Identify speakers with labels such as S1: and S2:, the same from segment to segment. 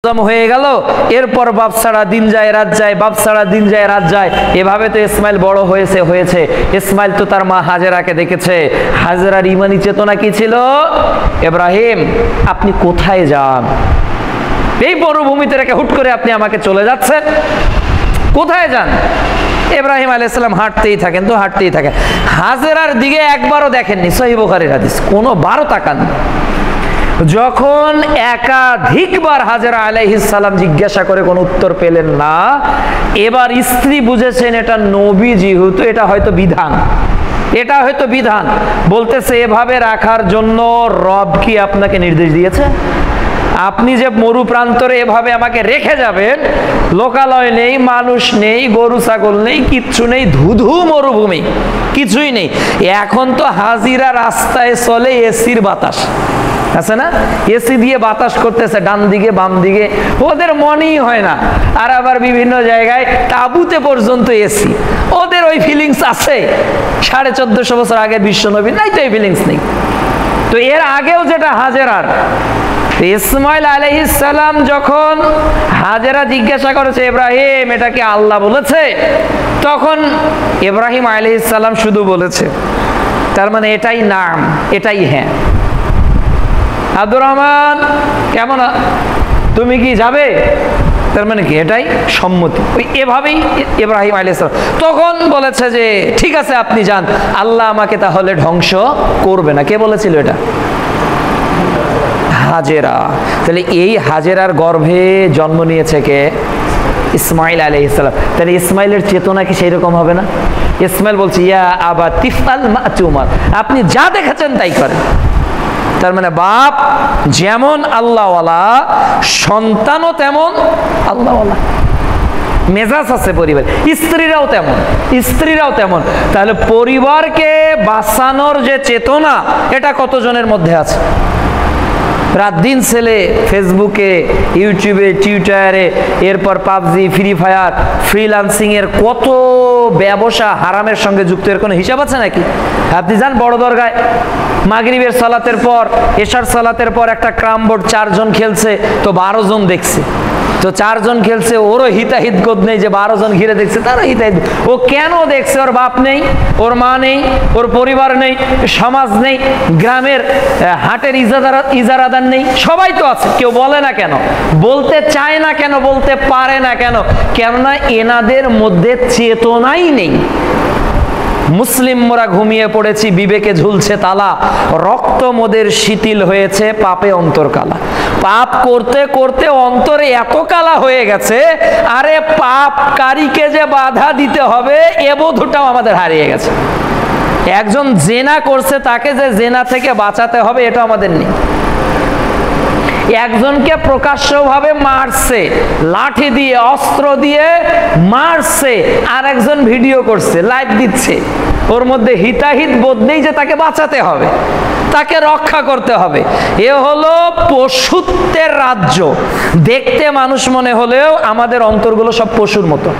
S1: হয়ে গেল। এরপর বাপ ছাড়া দিন যায় রাত যায়, বাপ ছাড়া দিন যায় রাত যায়। এভাবে তো ইসমাইল বড় হয়েছে। ইসমাইল তো তার মা হাজেরাকে দেখেছে। হাজেরার ইমানি চেতনা কি ছিল? ইব্রাহিম আপনি কোথায় যান? এই মরুভূমিতে রেখে হুট করে আপনি আমাকে চলে যাচ্ছেন, কোথায় যান? ইব্রাহিম আলাইহিস সালাম হাঁটতেই থাকেন। হাজেরার দিকে একবারও দেখেননি, সহিহ বুখারীর হাদিস, কোনো বারও তাকান। যখন একাধিকবার হাজেরা আলাইহিস সালাম জিজ্ঞাসা করে কোনো উত্তর পেলেন না, এবার স্ত্রী বুঝেছেন এটা নবী, যেহেতু এটা হয়তো বিধান, বলতেছে এভাবে রাখার জন্য রব কি আপনাকে নির্দেশ দিয়েছে? আপনি যে মরু প্রান্তরে এভাবে আমাকে রেখে যাবেন, লোকালয় নেই, মানুষ নেই, গরু ছাগল নেই, কিচ্ছু নেই, ধুধু মরুভূমি, কিছুই নেই। এখন তো হাজিরা রাস্তায় চলে এসির বাতাস আছে না, এসি দিয়ে বাতাস করতেছে ডান দিকে বাম দিকে, ওদের মনেই হয় না। আর আবার বিভিন্ন জায়গায় তাঁবুতে পর্যন্ত এসি, ওদের ওই ফিলিংস আছে? 1450 বছর আগের বিশ্ব নবী নাই তো এই ফিলিংস নেই। তো এর আগেও যেটা হাজেরার, ইসমাইল আলাইহিস সালাম যখন হাজেরা জিজ্ঞাসা করেছে ইব্রাহিম এটা কি আল্লাহ বলেছে, তখন ইব্রাহিম আলাইহিস সালাম শুধু বলেছে, তার মানে এটাই নাম, এটাই হ্যাঁ। আব্দুর রহমান কেমন, তুমি কি যাবে? তার মানে কি এটাই সম্মতি। ওই এভাবেই ইব্রাহিম আলাইহিস সালাম তখন বলেছে যে ঠিক আছে আপনি যান, আল্লাহ আমাকে তাহলে ধ্বংস করবে না। কে বলেছিল এটা? হাজেরা। তাহলে এই হাজেরার গর্ভে জন্ম নিয়েছে কে? ইসমাইল আলাইহিস সালাম। তাহলে ইসমাইলের চেতনা কি সেই রকম হবে না? ইসমাইল বলছে ইয়া আবা তিফআল মা তুমার, আপনি যা দেখেছেন তাই করেন। তার মানে বাপ যেমন আল্লাহওয়ালা, সন্তানও তেমন আল্লাহওয়ালা, মেজাজ আছে পরিবার। স্ত্রীরাও তেমন। তাহলে পরিবারকে বাঁচানোর যে চেতনা, এটা কতজনের মধ্যে আছে? রাত দিন ছেলে ফেসবুকে, ইউটিউবে, টুইটারে, এরপর পাবজি, ফ্রি ফায়ার, ফ্রিল্যান্সিং এর কত ব্যবসা হারামের সঙ্গে যুক্ত, এর কোনো হিসাব আছে নাকি? আপনি যান বড় দরগায়, মাগরিবের সালাতের পর, এশার সালাতের পর একটা ক্রাম বোর্ড 4 জন খেলছে, তো 12 জন দেখছে। তো 4 জন খেলছে, ওরও হিতাহিত গোদ নেই যে 12 জন ঘিরে দেখছে, তারও হিতাহিত। ও কেন দেখছে? ওর বাপ নেই, ওর মা নেই, ওর পরিবার নেই, সমাজ নেই, গ্রামের হাটের ইজারাদার নেই, সবাই তো আছে। কেউ বলে না কেন? বলতে চায় না কেন? বলতে পারে না কেন? কেননা এনাদের মধ্যে চেতনাই নেই। মুসলিম মোরা ঘুমিয়ে পড়েছি, বিবেকে ঝুলছে তালা, রক্ত মোদের শিথিল হয়েছে, পাপে অন্তর কালা। পাপ করতে করতে অন্তরে এত কালা হয়ে গেছে, আরে পাপকারীকে যে বাধা দিতে হবে এ বোধটাও আমাদের হারিয়ে গেছে। একজন জেনা করছে, তাকে যে জেনা থেকে বাঁচাতে হবে এটা আমাদের নেই। একজনকে প্রকাশ্যভাবে মারছে, লাঠি দিয়ে, অস্ত্র দিয়ে মারছে, আর একজন ভিডিও করছে, লাইভ দিচ্ছে, ওর মধ্যে হিতাহিত বোধ নেই যে তাকে বাঁচাতে হবে, তাকে রক্ষা করতে হবে। এ হলো পশুত্বের রাজ্য। দেখতে মানুষ মনে হলেও আমাদের অন্তরগুলো সব পশুর মতো।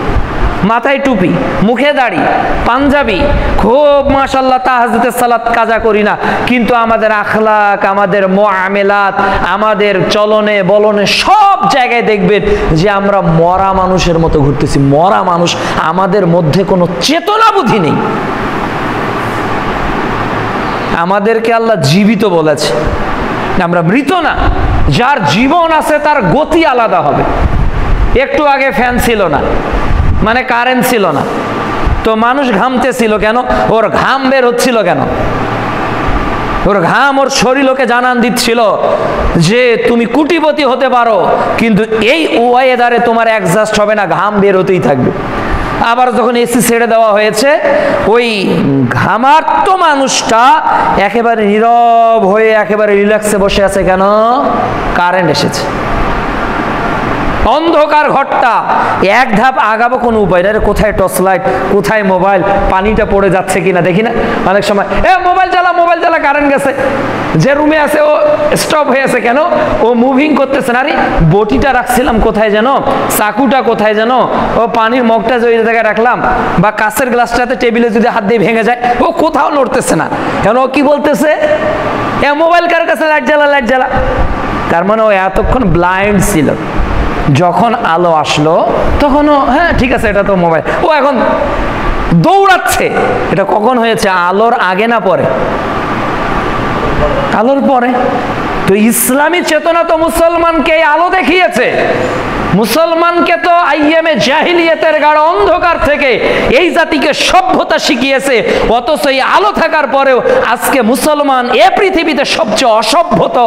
S1: মাথায় টুপি, মুখে দাড়ি, পাঞ্জাবি, খুব মাশাআল্লাহ তাহাজ্জুদের সালাত কাজা করি না, কিন্তু আমাদের আখলাক, আমাদের মুআমেলাত, আমাদের চলনে বলনে সব জায়গায় দেখবেন যে আমরা মরা মানুষের মতো ঘুরতেছি। মরা মানুষ, আমাদের মধ্যে কোনো চেতনা বুদ্ধি নেই। আমাদেরকে আল্লাহ জীবিত বলেছে, আমরা মৃত না। যার জীবন আছে তার গতি আলাদা হবে। একটু আগে ফ্যান ছিল না, মানে কারেন্ট ছিল না, তো মানুষ ঘামতেছিল কেন? ওর ঘাম বের হচ্ছিল কেন? ওর ঘাম ওর শরীর ওকে জানান দিচ্ছিল যে তুমি কোটিপতি হতে পারো, কিন্তু এই ওয়েদারে তোমার অ্যাডজাস্ট হবে না, ঘাম বের হতেই থাকবে। আবার যখন এসি ছেড়ে দেওয়া হয়েছে, ওই ঘামার্ত মানুষটা একেবারে নীরব হয়ে একেবারে রিল্যাক্সে বসে আছে। কেন? কারেন্ট এসেছে। অন্ধকার ঘরটা, এক ধাপ আগাবো কোনো উপায় না। কোথায় টর্চ লাইট, কোথায় মোবাইল, পানিটা পড়ে যাচ্ছে কিনা দেখি না। অনেক সময় মোবাইল চালা, কারেন্ট গেছে। যে রুমে আছে ও স্টপ হয়ে আছে, কেন? ও মুভিং করতেছে না। আরে বটিটা রাখছিলাম কোথায় যেন, চাকুটা কোথায় যেন, ও পানির মগটা যে জায়গায় রাখলাম, বা কাঁচের গ্লাসটাতে টেবিলে যদি হাত দিয়ে ভেঙে যায়, ও কোথাও নড়তেছে না। কেন? ও কি বলতেছে? মোবাইল কার কাছে, লাইট জ্বালা। তার মানে ও এতক্ষণ ব্লাইন্ড ছিল। যখন আলো আসলো তখনও হ্যাঁ ঠিক আছে, এটা তো মোবাইল, ও এখন দৌড়াচ্ছে। এটা কখন হয়েছে? আলোর আগে না পরে? আলোর পরে। তো ইসলামী চেতনা তো মুসলমানকে আলো দেখিয়েছে, মুসলমানকে তো আইয়ামে জাহিলিয়াতের গাঢ় অন্ধকার থেকে এই জাতিকে সভ্যতা শিখিয়েছে। অথচ এই আলো থাকার পরেও আজকে মুসলমান এ পৃথিবীতে সবচেয়ে অসভ্যত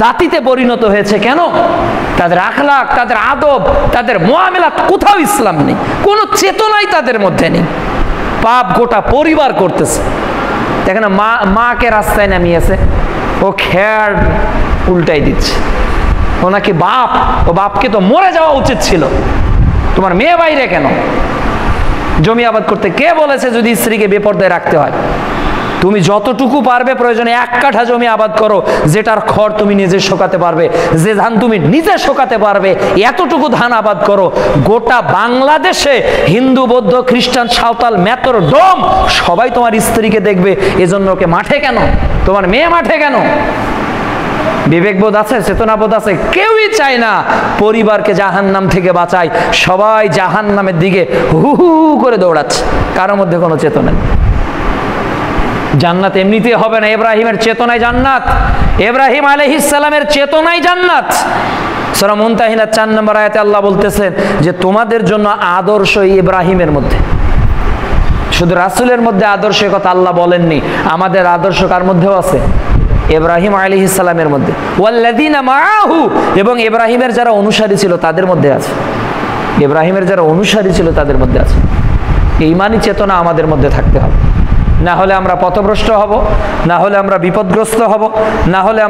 S1: জাতিতে পরিণত হয়েছে। কেন? তাদের আখলাক, তাদের আদব, তাদের মুআমালাত কোথাও ইসলাম নেই, কোনো চেতনাই তাদের মধ্যে নেই। পাপ গোটা পরিবার করতেছে। দেখেন না, মাকে রাস্তায় নামিয়েছে, ও খেয়ার উল্টাই দিচ্ছে। ও নাকি বাপ, ও বাপকে তো মরে যাওয়া উচিত ছিল। তোমার মেয়ে বাইরে কেন? জমি আবাদ করতে কে বলেছে যদি স্ত্রীকে বেপরদায় রাখতে হয়? তুমি যতটুকু পারবে প্রয়োজনে 1 কাঠা জমি আবাদ করো, যেটার খড় তুমি নিজে শোকাতে পারবে, যে ধান তুমি নিজে শোকাতে পারবে, এতটুকু ধান আবাদ করো। গোটা বাংলাদেশে হিন্দু, বৌদ্ধ, খ্রিস্টান, সাঁওতাল, মেতর, ডোম সবাই তোমার স্ত্রীকে দেখবে। এজন্য ওকে মাঠে কেন? তোমার মেয়ে মাঠে কেন? বিবেকবোধ আছে? চেতনাবোধ আছে? কেউই চায় না পরিবারকে জাহান্নাম থেকে বাঁচায়। সবাই জাহান্নামের দিকে হু হু করে দৌড়াচ্ছে, কারোর মধ্যে কোনো চেতনা নেই। জান্নাত এমনিতে হবে না, ইব্রাহিমের চেতনায় জান্নাত, ইব্রাহিম আলাইহিস সালামের চেতনায় জান্নাত। সূরা মুনতাহিনা 4 নম্বর আয়াতে আল্লাহ বলতেছেন যে তোমাদের জন্য আদর্শ ইব্রাহিমের মধ্যে। শুধু রাসূলের মধ্যে আদর্শের কথা আল্লাহ বলেননি, আমাদের আদর্শ কার মধ্যেও আছে? ইব্রাহিম আলাইহিস সালামের মধ্যে। ওয়াল্লাযীনা মাআহু, এবং ইব্রাহিমের যারা অনুসারী ছিল তাদের মধ্যে আছে। ইব্রাহিমের যারা অনুসারী ছিল তাদের মধ্যে আছে। এই ঈমানি চেতনা আমাদের মধ্যে থাকতে হবে, না হলে আমরা পথভ্রষ্ট হব, না হলে আমরা বিপদগ্রস্ত হব, না হলে